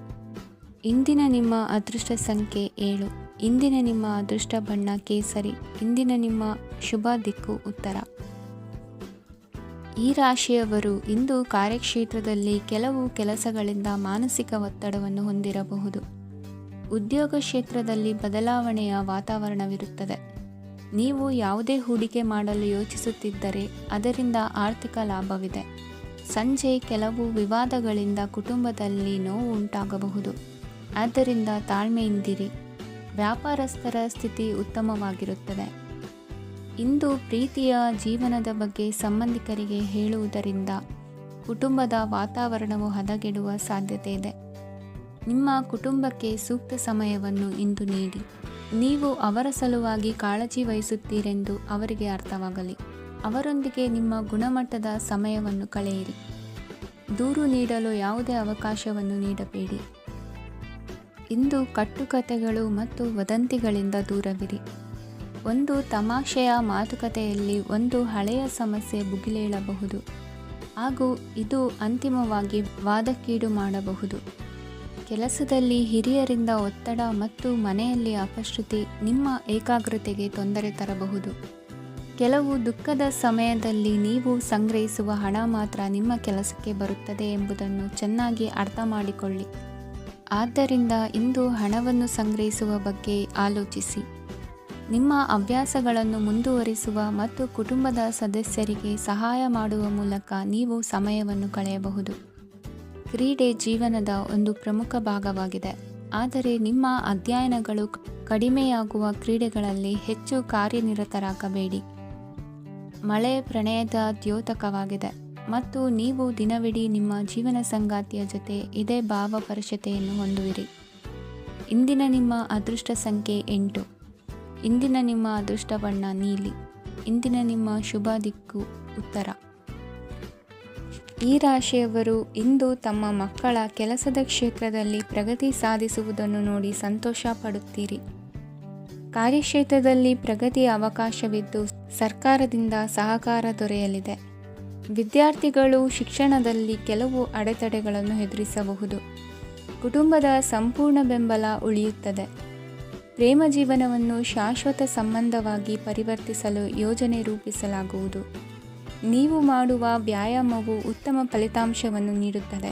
ಇಂದಿನ ನಿಮ್ಮ ಅದೃಷ್ಟ ಸಂಖ್ಯೆ 7. ಇಂದಿನ ನಿಮ್ಮ ಅದೃಷ್ಟ ಬಣ್ಣ ಕೇಸರಿ. ಇಂದಿನ ನಿಮ್ಮ ಶುಭ ದಿಕ್ಕು ಉತ್ತರ. ಈ ರಾಶಿಯವರು ಇಂದು ಕಾರ್ಯಕ್ಷೇತ್ರದಲ್ಲಿ ಕೆಲವು ಕೆಲಸಗಳಿಂದ ಮಾನಸಿಕ ಒತ್ತಡವನ್ನು ಹೊಂದಿರಬಹುದು. ಉದ್ಯೋಗ ಕ್ಷೇತ್ರದಲ್ಲಿ ಬದಲಾವಣೆಯ ವಾತಾವರಣವಿರುತ್ತದೆ. ನೀವು ಯಾವುದೇ ಹೂಡಿಕೆ ಮಾಡಲು ಯೋಚಿಸುತ್ತಿದ್ದರೆ ಅದರಿಂದ ಆರ್ಥಿಕ ಲಾಭವಿದೆ. ಸಂಜೆ ಕೆಲವು ವಿವಾದಗಳಿಂದ ಕುಟುಂಬದಲ್ಲಿ ನೋವು ಉಂಟಾಗಬಹುದು. ಆದ್ದರಿಂದ ತಾಳ್ಮೆಯಿಂದಿರಿ. ವ್ಯಾಪಾರಸ್ಥರ ಸ್ಥಿತಿ ಉತ್ತಮವಾಗಿರುತ್ತದೆ. ಇಂದು ಪ್ರೀತಿಯ ಜೀವನದ ಬಗ್ಗೆ ಸಂಬಂಧಿಕರಿಗೆ ಹೇಳುವುದರಿಂದ ಕುಟುಂಬದ ವಾತಾವರಣವು ಹದಗೆಡುವ ಸಾಧ್ಯತೆ ಇದೆ. ನಿಮ್ಮ ಕುಟುಂಬಕ್ಕೆ ಸೂಕ್ತ ಸಮಯವನ್ನು ಇಂದು ನೀಡಿ. ನೀವು ಅವರ ಸಲುವಾಗಿ ಕಾಳಜಿ ವಹಿಸುತ್ತೀರೆಂದು ಅವರಿಗೆ ಅರ್ಥವಾಗಲಿ. ಅವರೊಂದಿಗೆ ನಿಮ್ಮ ಗುಣಮಟ್ಟದ ಸಮಯವನ್ನು ಕಳೆಯಿರಿ. ದೂರು ನೀಡಲು ಯಾವುದೇ ಅವಕಾಶವನ್ನು ನೀಡಬೇಡಿ. ಇಂದು ಕಟ್ಟುಕತೆಗಳು ಮತ್ತು ವದಂತಿಗಳಿಂದ ದೂರವಿರಿ. ಒಂದು ತಮಾಷೆಯ ಮಾತುಕತೆಯಲ್ಲಿ ಒಂದು ಹಳೆಯ ಸಮಸ್ಯೆ ಭುಗಿಲೇಳಬಹುದು ಹಾಗೂ ಇದು ಅಂತಿಮವಾಗಿ ವಾದಕ್ಕೀಡು ಮಾಡಬಹುದು. ಕೆಲಸದಲ್ಲಿ ಹಿರಿಯರಿಂದ ಒತ್ತಡ ಮತ್ತು ಮನೆಯಲ್ಲಿ ಅಪಶ್ರುತಿ ನಿಮ್ಮ ಏಕಾಗ್ರತೆಗೆ ತೊಂದರೆ ತರಬಹುದು. ಕೆಲವು ದುಃಖದ ಸಮಯದಲ್ಲಿ ನೀವು ಸಂಗ್ರಹಿಸುವ ಹಣ ಮಾತ್ರ ನಿಮ್ಮ ಕೆಲಸಕ್ಕೆ ಬರುತ್ತದೆ ಎಂಬುದನ್ನು ಚೆನ್ನಾಗಿ ಅರ್ಥ ಮಾಡಿಕೊಳ್ಳಿ. ಆದ್ದರಿಂದ ಇಂದು ಹಣವನ್ನು ಸಂಗ್ರಹಿಸುವ ಬಗ್ಗೆ ಆಲೋಚಿಸಿ. ನಿಮ್ಮ ಹವ್ಯಾಸಗಳನ್ನು ಮುಂದುವರಿಸುವ ಮತ್ತು ಕುಟುಂಬದ ಸದಸ್ಯರಿಗೆ ಸಹಾಯ ಮಾಡುವ ಮೂಲಕ ನೀವು ಸಮಯವನ್ನು ಕಳೆಯಬಹುದು. ಕ್ರೀಡೆ ಜೀವನದ ಒಂದು ಪ್ರಮುಖ ಭಾಗವಾಗಿದೆ, ಆದರೆ ನಿಮ್ಮ ಅಧ್ಯಯನಗಳು ಕಡಿಮೆಯಾಗುವ ಕ್ರೀಡೆಗಳಲ್ಲಿ ಹೆಚ್ಚು ಕಾರ್ಯನಿರತರಾಗಬೇಡಿ. ಮಳೆ ಪ್ರಣಯದ ದ್ಯೋತಕವಾಗಿದೆ ಮತ್ತು ನೀವು ದಿನವಿಡೀ ನಿಮ್ಮ ಜೀವನ ಸಂಗಾತಿಯ ಜೊತೆ ಇದೇ ಭಾವಪರಶತೆಯನ್ನು ಹೊಂದುವಿರಿ. ಇಂದಿನ ನಿಮ್ಮ ಅದೃಷ್ಟ ಸಂಖ್ಯೆ 8. ಇಂದಿನ ನಿಮ್ಮ ಅದೃಷ್ಟ ಬಣ್ಣ ನೀಲಿ. ಇಂದಿನ ನಿಮ್ಮ ಶುಭ ದಿಕ್ಕು ಉತ್ತರ. ಈ ರಾಶಿಯವರು ಇಂದು ತಮ್ಮ ಮಕ್ಕಳ ಕೆಲಸದ ಕ್ಷೇತ್ರದಲ್ಲಿ ಪ್ರಗತಿ ಸಾಧಿಸುವುದನ್ನು ನೋಡಿ ಸಂತೋಷ ಪಡುತ್ತೀರಿ. ಕಾರ್ಯಕ್ಷೇತ್ರದಲ್ಲಿ ಪ್ರಗತಿಯ ಅವಕಾಶವಿದ್ದು ಸರ್ಕಾರದಿಂದ ಸಹಕಾರ ದೊರೆಯಲಿದೆ. ವಿದ್ಯಾರ್ಥಿಗಳು ಶಿಕ್ಷಣದಲ್ಲಿ ಕೆಲವು ಅಡೆತಡೆಗಳನ್ನು ಎದುರಿಸಬಹುದು. ಕುಟುಂಬದ ಸಂಪೂರ್ಣ ಬೆಂಬಲ ಉಳಿಯುತ್ತದೆ. ಪ್ರೇಮ ಜೀವನವನ್ನು ಶಾಶ್ವತ ಸಂಬಂಧವಾಗಿ ಪರಿವರ್ತಿಸಲು ಯೋಜನೆ ರೂಪಿಸಲಾಗುವುದು. ನೀವು ಮಾಡುವ ವ್ಯಾಯಾಮವು ಉತ್ತಮ ಫಲಿತಾಂಶವನ್ನು ನೀಡುತ್ತದೆ.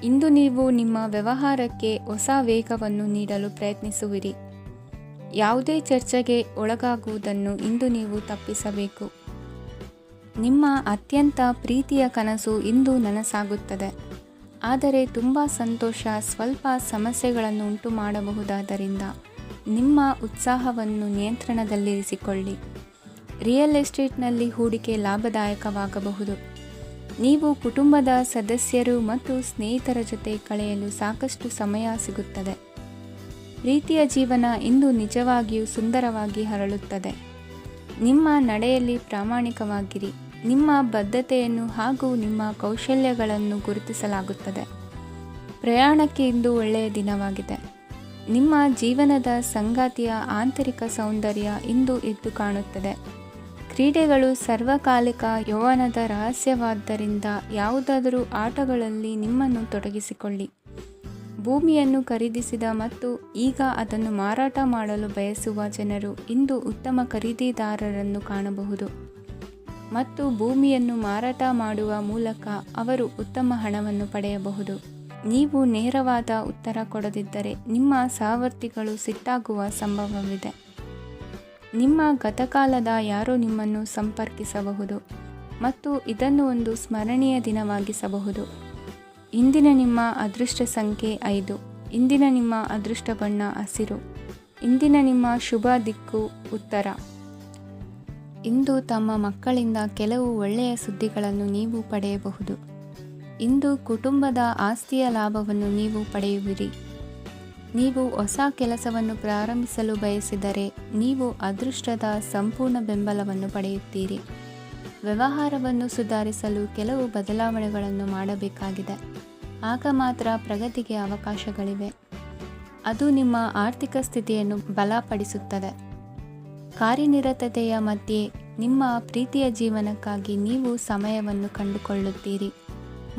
ಇಂದು ನೀವು ನಿಮ್ಮ ವ್ಯವಹಾರಕ್ಕೆ ಹೊಸ ವೇಗವನ್ನು ನೀಡಲು ಪ್ರಯತ್ನಿಸುವಿರಿ. ಯಾವುದೇ ಚರ್ಚೆಗೆ ಒಳಗಾಗುವುದನ್ನು ಇಂದು ನೀವು ತಪ್ಪಿಸಬೇಕು. ನಿಮ್ಮ ಅತ್ಯಂತ ಪ್ರೀತಿಯ ಕನಸು ಇಂದು ನನಸಾಗುತ್ತದೆ. ಆದರೆ ತುಂಬ ಸಂತೋಷ ಸ್ವಲ್ಪ ಸಮಸ್ಯೆಗಳನ್ನು ಉಂಟು ಮಾಡಬಹುದಾದ್ದರಿಂದ ನಿಮ್ಮ ಉತ್ಸಾಹವನ್ನು ನಿಯಂತ್ರಣದಲ್ಲಿರಿಸಿಕೊಳ್ಳಿ. ರಿಯಲ್ ಎಸ್ಟೇಟ್ನಲ್ಲಿ ಹೂಡಿಕೆ ಲಾಭದಾಯಕವಾಗಬಹುದು. ನೀವು ಕುಟುಂಬದ ಸದಸ್ಯರು ಮತ್ತು ಸ್ನೇಹಿತರ ಜೊತೆ ಕಳೆಯಲು ಸಾಕಷ್ಟು ಸಮಯ ಸಿಗುತ್ತದೆ. ಪ್ರೀತಿಯ ಜೀವನ ಇಂದು ನಿಜವಾಗಿಯೂ ಸುಂದರವಾಗಿ ಹರಳುತ್ತದೆ. ನಿಮ್ಮ ನಡೆಯಲ್ಲಿ ಪ್ರಾಮಾಣಿಕವಾಗಿರಿ. ನಿಮ್ಮ ಬದ್ಧತೆಯನ್ನು ಹಾಗೂ ನಿಮ್ಮ ಕೌಶಲ್ಯಗಳನ್ನು ಗುರುತಿಸಲಾಗುತ್ತದೆ. ಪ್ರಯಾಣಕ್ಕೆ ಇಂದು ಒಳ್ಳೆಯ ದಿನವಾಗಿದೆ. ನಿಮ್ಮ ಜೀವನದ ಸಂಗಾತಿಯ ಆಂತರಿಕ ಸೌಂದರ್ಯ ಇಂದು ಎದ್ದು ಕಾಣುತ್ತದೆ. ಕ್ರೀಡೆಗಳು ಸರ್ವಕಾಲಿಕ ಯೌವನದ ರಹಸ್ಯವಾದ್ದರಿಂದ ಯಾವುದಾದರೂ ಆಟಗಳಲ್ಲಿ ನಿಮ್ಮನ್ನು ತೊಡಗಿಸಿಕೊಳ್ಳಿ. ಭೂಮಿಯನ್ನು ಖರೀದಿಸಿದ ಮತ್ತು ಈಗ ಅದನ್ನು ಮಾರಾಟ ಮಾಡಲು ಬಯಸುವ ಜನರು ಇಂದು ಉತ್ತಮ ಖರೀದಿದಾರರನ್ನು ಕಾಣಬಹುದು ಮತ್ತು ಭೂಮಿಯನ್ನು ಮಾರಾಟ ಮಾಡುವ ಮೂಲಕ ಅವರು ಉತ್ತಮ ಹಣವನ್ನು ಪಡೆಯಬಹುದು. ನೀವು ನೇರವಾದ ಉತ್ತರ ಕೊಡದಿದ್ದರೆ ನಿಮ್ಮ ಸಹವರ್ತಿಗಳು ಸಿಟ್ಟಾಗುವ ಸಂಭವವಿದೆ. ನಿಮ್ಮ ಗತಕಾಲದ ಯಾರೋ ನಿಮ್ಮನ್ನು ಸಂಪರ್ಕಿಸಬಹುದು ಮತ್ತು ಇದನ್ನು ಒಂದು ಸ್ಮರಣೀಯ ದಿನವಾಗಿಸಬಹುದು. ಇಂದಿನ ನಿಮ್ಮ ಅದೃಷ್ಟ ಸಂಖ್ಯೆ 5. ಇಂದಿನ ನಿಮ್ಮ ಅದೃಷ್ಟ ಬಣ್ಣ ಹಸಿರು. ಇಂದಿನ ನಿಮ್ಮ ಶುಭ ದಿಕ್ಕು ಉತ್ತರ. ಇಂದು ತಮ್ಮ ಮಕ್ಕಳಿಂದ ಕೆಲವು ಒಳ್ಳೆಯ ಸುದ್ದಿಗಳನ್ನು ನೀವು ಪಡೆಯಬಹುದು. ಇಂದು ಕುಟುಂಬದ ಆಸ್ತಿಯ ಲಾಭವನ್ನು ನೀವು ಪಡೆಯುವಿರಿ. ನೀವು ಹೊಸ ಕೆಲಸವನ್ನು ಪ್ರಾರಂಭಿಸಲು ಬಯಸಿದರೆ ನೀವು ಅದೃಷ್ಟದ ಸಂಪೂರ್ಣ ಬೆಂಬಲವನ್ನು ಪಡೆಯುತ್ತೀರಿ. ವ್ಯವಹಾರವನ್ನು ಸುಧಾರಿಸಲು ಕೆಲವು ಬದಲಾವಣೆಗಳನ್ನು ಮಾಡಬೇಕಾಗಿದೆ. ಆಗ ಮಾತ್ರ ಪ್ರಗತಿಗೆ ಅವಕಾಶಗಳಿವೆ. ಅದು ನಿಮ್ಮ ಆರ್ಥಿಕ ಸ್ಥಿತಿಯನ್ನು ಬಲಪಡಿಸುತ್ತದೆ. ಕಾರ್ಯನಿರತತೆಯ ಮಧ್ಯೆ ನಿಮ್ಮ ಪ್ರೀತಿಯ ಜೀವನಕ್ಕಾಗಿ ನೀವು ಸಮಯವನ್ನು ಕಂಡುಕೊಳ್ಳುತ್ತೀರಿ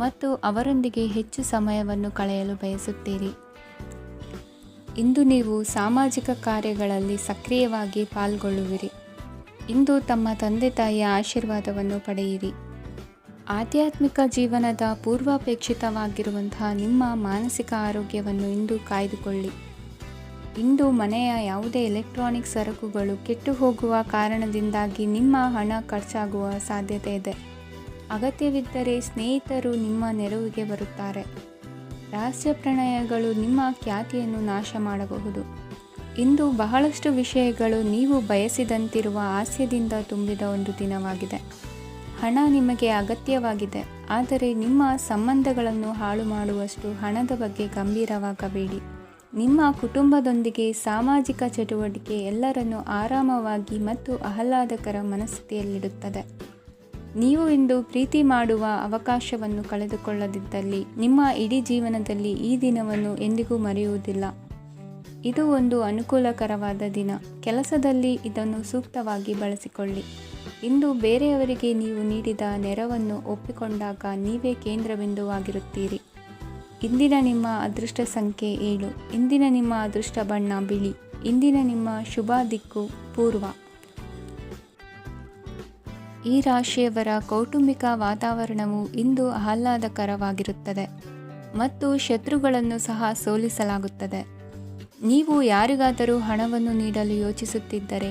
ಮತ್ತು ಅವರೊಂದಿಗೆ ಹೆಚ್ಚು ಸಮಯವನ್ನು ಕಳೆಯಲು ಬಯಸುತ್ತೀರಿ. ಇಂದು ನೀವು ಸಾಮಾಜಿಕ ಕಾರ್ಯಗಳಲ್ಲಿ ಸಕ್ರಿಯವಾಗಿ ಪಾಲ್ಗೊಳ್ಳುವಿರಿ. ಇಂದು ತಮ್ಮ ತಂದೆ ತಾಯಿಯ ಆಶೀರ್ವಾದವನ್ನು ಪಡೆಯಿರಿ. ಆಧ್ಯಾತ್ಮಿಕ ಜೀವನದ ಪೂರ್ವಾಪೇಕ್ಷಿತವಾಗಿರುವಂತಹ ನಿಮ್ಮ ಮಾನಸಿಕ ಆರೋಗ್ಯವನ್ನು ಇಂದು ಕಾಯ್ದುಕೊಳ್ಳಿ. ಇಂದು ಮನೆಯ ಯಾವುದೇ ಎಲೆಕ್ಟ್ರಾನಿಕ್ ಸರಕುಗಳು ಕೆಟ್ಟು ಹೋಗುವ ಕಾರಣದಿಂದಾಗಿ ನಿಮ್ಮ ಹಣ ಖರ್ಚಾಗುವ ಸಾಧ್ಯತೆ ಇದೆ. ಅಗತ್ಯವಿದ್ದರೆ ಸ್ನೇಹಿತರು ನಿಮ್ಮ ನೆರವಿಗೆ ಬರುತ್ತಾರೆ. ರಹಸ್ಯ ಪ್ರಣಯಗಳು ನಿಮ್ಮ ಖ್ಯಾತಿಯನ್ನು ನಾಶ ಮಾಡಬಹುದು. ಇಂದು ಬಹಳಷ್ಟು ವಿಷಯಗಳು ನೀವು ಬಯಸಿದಂತಿರುವ ಹಾಸ್ಯದಿಂದ ತುಂಬಿದ ಒಂದು ದಿನವಾಗಿದೆ. ಹಣ ನಿಮಗೆ ಅಗತ್ಯವಾಗಿದೆ, ಆದರೆ ನಿಮ್ಮ ಸಂಬಂಧಗಳನ್ನು ಹಾಳು ಮಾಡುವಷ್ಟು ಹಣದ ಬಗ್ಗೆ ಗಂಭೀರವಾಗಬೇಡಿ. ನಿಮ್ಮ ಕುಟುಂಬದೊಂದಿಗೆ ಸಾಮಾಜಿಕ ಚಟುವಟಿಕೆ ಎಲ್ಲರನ್ನೂ ಆರಾಮವಾಗಿ ಮತ್ತು ಆಹ್ಲಾದಕರ ಮನಸ್ಥಿತಿಯಲ್ಲಿಡುತ್ತದೆ. ನೀವು ಇಂದು ಪ್ರೀತಿ ಮಾಡುವ ಅವಕಾಶವನ್ನು ಕಳೆದುಕೊಳ್ಳದಿದ್ದಲ್ಲಿ ನಿಮ್ಮ ಇಡೀ ಜೀವನದಲ್ಲಿ ಈ ದಿನವನ್ನು ಎಂದಿಗೂ ಮರೆಯುವುದಿಲ್ಲ. ಇದು ಒಂದು ಅನುಕೂಲಕರವಾದ ದಿನ. ಕೆಲಸದಲ್ಲಿ ಇದನ್ನು ಸೂಕ್ತವಾಗಿ ಬಳಸಿಕೊಳ್ಳಿ. ಇಂದು ಬೇರೆಯವರಿಗೆ ನೀವು ನೀಡಿದ ನೆರವನ್ನು ಒಪ್ಪಿಕೊಂಡಾಗ ನೀವೇ ಕೇಂದ್ರಬಿಂದುವಾಗಿರುತ್ತೀರಿ. ಇಂದಿನ ನಿಮ್ಮ ಅದೃಷ್ಟ ಸಂಖ್ಯೆ 7. ಇಂದಿನ ನಿಮ್ಮ ಅದೃಷ್ಟ ಬಣ್ಣ ಬಿಳಿ. ಇಂದಿನ ನಿಮ್ಮ ಶುಭ ದಿಕ್ಕು ಪೂರ್ವ. ಈ ರಾಶಿಯವರ ಕೌಟುಂಬಿಕ ವಾತಾವರಣವು ಇಂದು ಆಹ್ಲಾದಕರವಾಗಿರುತ್ತದೆ ಮತ್ತು ಶತ್ರುಗಳನ್ನು ಸಹ ಸೋಲಿಸಲಾಗುತ್ತದೆ. ನೀವು ಯಾರಿಗಾದರೂ ಹಣವನ್ನು ನೀಡಲು ಯೋಚಿಸುತ್ತಿದ್ದರೆ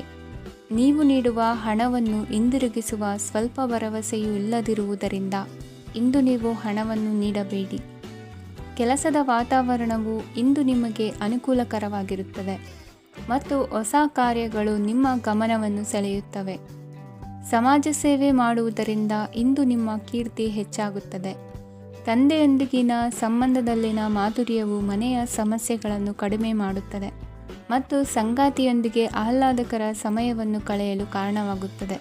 ನೀವು ನೀಡುವ ಹಣವನ್ನು ಹಿಂದಿರುಗಿಸುವ ಸ್ವಲ್ಪ ಭರವಸೆಯೂ ಇಲ್ಲದಿರುವುದರಿಂದ ಇಂದು ನೀವು ಹಣವನ್ನು ನೀಡಬೇಡಿ. ಕೆಲಸದ ವಾತಾವರಣವು ಇಂದು ನಿಮಗೆ ಅನುಕೂಲಕರವಾಗಿರುತ್ತದೆ ಮತ್ತು ಹೊಸ ಕಾರ್ಯಗಳು ನಿಮ್ಮ ಗಮನವನ್ನು ಸೆಳೆಯುತ್ತವೆ. ಸಮಾಜ ಸೇವೆ ಮಾಡುವುದರಿಂದ ಇಂದು ನಿಮ್ಮ ಕೀರ್ತಿ ಹೆಚ್ಚಾಗುತ್ತದೆ. ತಂದೆಯೊಂದಿಗಿನ ಸಂಬಂಧದಲ್ಲಿನ ಮಾಧುರ್ಯವು ಮನೆಯ ಸಮಸ್ಯೆಗಳನ್ನು ಕಡಿಮೆ ಮಾಡುತ್ತದೆ ಮತ್ತು ಸಂಗಾತಿಯೊಂದಿಗೆ ಆಹ್ಲಾದಕರ ಸಮಯವನ್ನು ಕಳೆಯಲು ಕಾರಣವಾಗುತ್ತದೆ.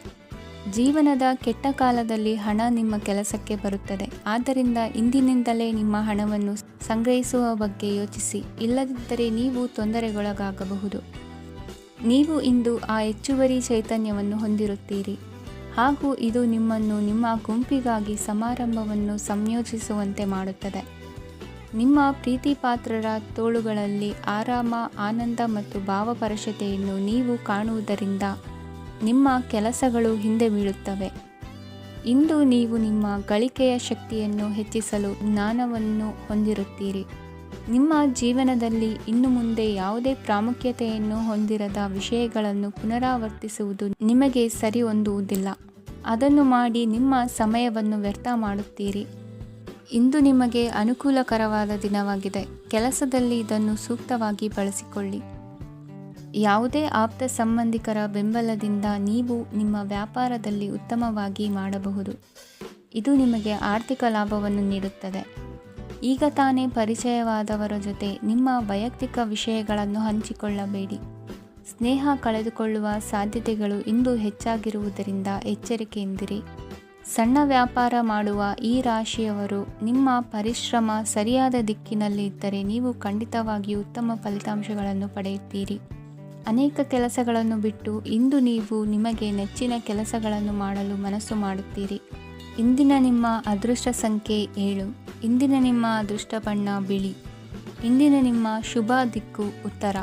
ಜೀವನದ ಕೆಟ್ಟ ಕಾಲದಲ್ಲಿ ಹಣ ನಿಮ್ಮ ಕೆಲಸಕ್ಕೆ ಬರುತ್ತದೆ. ಆದ್ದರಿಂದ ಇಂದಿನಿಂದಲೇ ನಿಮ್ಮ ಹಣವನ್ನು ಸಂಗ್ರಹಿಸುವ ಬಗ್ಗೆ ಯೋಚಿಸಿ, ಇಲ್ಲದಿದ್ದರೆ ನೀವು ತೊಂದರೆಗೊಳಗಾಗಬಹುದು. ನೀವು ಇಂದು ಆ ಹೆಚ್ಚುವರಿ ಚೈತನ್ಯವನ್ನು ಹೊಂದಿರುತ್ತೀರಿ ಹಾಗೂ ಇದು ನಿಮ್ಮನ್ನು ನಿಮ್ಮ ಗುಂಪಿಗಾಗಿ ಸಮಾರಂಭವನ್ನು ಸಂಯೋಜಿಸುವಂತೆ ಮಾಡುತ್ತದೆ. ನಿಮ್ಮ ಪ್ರೀತಿಪಾತ್ರರ ತೋಳುಗಳಲ್ಲಿ ಆರಾಮ, ಆನಂದ ಮತ್ತು ಭಾವಪರಶತೆಯನ್ನು ನೀವು ಕಾಣುವುದರಿಂದ ನಿಮ್ಮ ಕೆಲಸಗಳು ಹಿಂದೆ ಬೀಳುತ್ತವೆ. ಇಂದು ನೀವು ನಿಮ್ಮ ಗಳಿಕೆಯ ಶಕ್ತಿಯನ್ನು ಹೆಚ್ಚಿಸಲು ಜ್ಞಾನವನ್ನು ಹೊಂದಿರುತ್ತೀರಿ. ನಿಮ್ಮ ಜೀವನದಲ್ಲಿ ಇನ್ನು ಮುಂದೆ ಯಾವುದೇ ಪ್ರಾಮುಖ್ಯತೆಯನ್ನು ಹೊಂದಿರದ ವಿಷಯಗಳನ್ನು ಪುನರಾವರ್ತಿಸುವುದು ನಿಮಗೆ ಸರಿ ಹೊಂದುವುದಿಲ್ಲ. ಅದನ್ನು ಮಾಡಿ ನಿಮ್ಮ ಸಮಯವನ್ನು ವ್ಯರ್ಥ ಮಾಡುತ್ತೀರಿ. ಇಂದು ನಿಮಗೆ ಅನುಕೂಲಕರವಾದ ದಿನವಾಗಿದೆ. ಕೆಲಸದಲ್ಲಿ ಇದನ್ನು ಸೂಕ್ತವಾಗಿ ಬಳಸಿಕೊಳ್ಳಿ. ಯಾವುದೇ ಆಪ್ತ ಸಂಬಂಧಿಕರ ಬೆಂಬಲದಿಂದ ನೀವು ನಿಮ್ಮ ವ್ಯಾಪಾರದಲ್ಲಿ ಉತ್ತಮವಾಗಿ ಮಾಡಬಹುದು. ಇದು ನಿಮಗೆ ಆರ್ಥಿಕ ಲಾಭವನ್ನು ನೀಡುತ್ತದೆ. ಈಗ ತಾನೇ ಪರಿಚಯವಾದವರ ಜೊತೆ ನಿಮ್ಮ ವೈಯಕ್ತಿಕ ವಿಷಯಗಳನ್ನು ಹಂಚಿಕೊಳ್ಳಬೇಡಿ. ಸ್ನೇಹ ಕಳೆದುಕೊಳ್ಳುವ ಸಾಧ್ಯತೆಗಳು ಇಂದು ಹೆಚ್ಚಾಗಿರುವುದರಿಂದ ಎಚ್ಚರಿಕೆಯಿಂದಿರಿ. ಸಣ್ಣ ವ್ಯಾಪಾರ ಮಾಡುವ ಈ ರಾಶಿಯವರು ನಿಮ್ಮ ಪರಿಶ್ರಮ ಸರಿಯಾದ ದಿಕ್ಕಿನಲ್ಲಿ ಇದ್ದರೆ ನೀವು ಖಂಡಿತವಾಗಿಯೂ ಉತ್ತಮ ಫಲಿತಾಂಶಗಳನ್ನು ಪಡೆಯುತ್ತೀರಿ. ಅನೇಕ ಕೆಲಸಗಳನ್ನು ಬಿಟ್ಟು ಇಂದು ನೀವು ನಿಮಗೆ ನೆಚ್ಚಿನ ಕೆಲಸಗಳನ್ನು ಮಾಡಲು ಮನಸ್ಸು ಮಾಡುತ್ತೀರಿ. ಇಂದಿನ ನಿಮ್ಮ ಅದೃಷ್ಟ ಸಂಖ್ಯೆ 7. ಇಂದಿನ ನಿಮ್ಮ ಅದೃಷ್ಟ ಬಣ್ಣ ಬಿಳಿ. ಇಂದಿನ ನಿಮ್ಮ ಶುಭ ದಿಕ್ಕು ಉತ್ತರ.